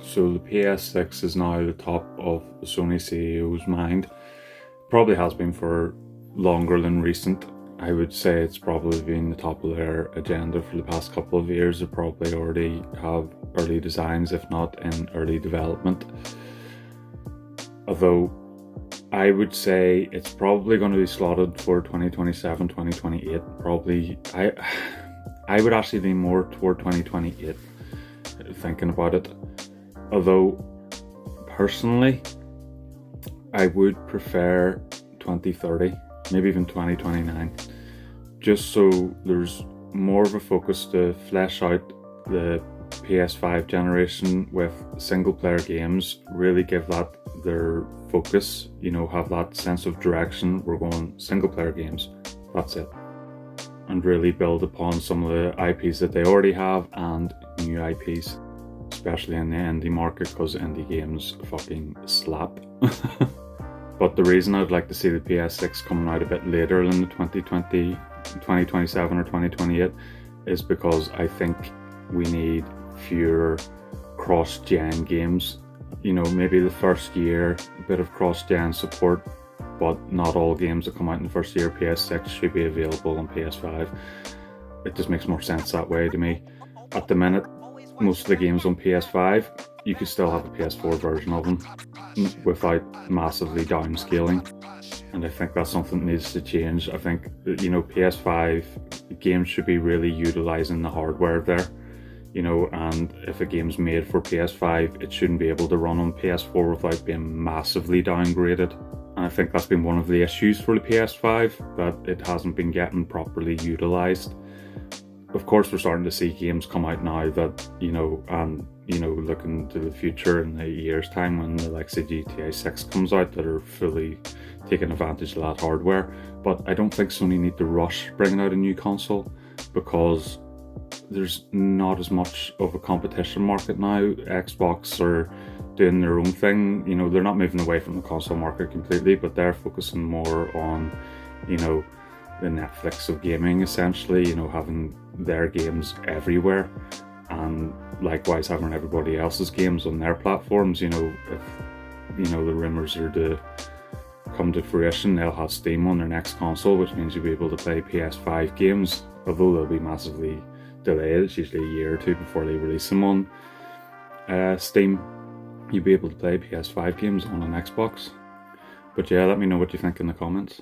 So the PS6 is now the top of the Sony CEO's mind. Probably has been for longer than recent. I would say it's probably been the top of their agenda for the past couple of years. They probably already have early designs, if not in early development. Although I would say it's probably going to be slotted for 2027, 2028. Probably, I would actually lean more toward 2028, thinking about it. Although, personally, I would prefer 2030, maybe even 2029, just so there's more of a focus to flesh out the PS5 generation with single player games, really give that their focus, have that sense of direction. We're going single player games, that's it. And really build upon some of the IPs that they already have and new IPs, especially in the indie market, because indie games fucking slap. But the reason I'd like to see the PS6 coming out a bit later than the 2027 or 2028 is because I think we need fewer cross-gen games. Maybe the first year, a bit of cross-gen support, but not all games that come out in the first year PS6 should be available on PS5. It just makes more sense that way to me. At the minute, most of the games on PS5, you could still have a PS4 version of them without massively downscaling. And I think that's something that needs to change. I think, PS5 games should be really utilising the hardware there. And if a game's made for PS5, it shouldn't be able to run on PS4 without being massively downgraded. And I think that's been one of the issues for the PS5, that it hasn't been getting properly utilised. Of course, we're starting to see games come out now that, looking to the future in a year's time when the likes of GTA 6 comes out, that are fully taking advantage of that hardware. But I don't think Sony need to rush bringing out a new console, because there's not as much of a competition market now. Xbox are doing their own thing. They're not moving away from the console market completely, but they're focusing more on, the Netflix of gaming, essentially, having their games everywhere, and likewise having everybody else's games on their platforms. If the rumours are to come to fruition, they'll have Steam on their next console, which means you'll be able to play PS5 games, although they'll be massively delayed. It's usually a year or two before they release them on Steam. You'll be able to play PS5 games on an Xbox. But yeah, let me know what you think in the comments.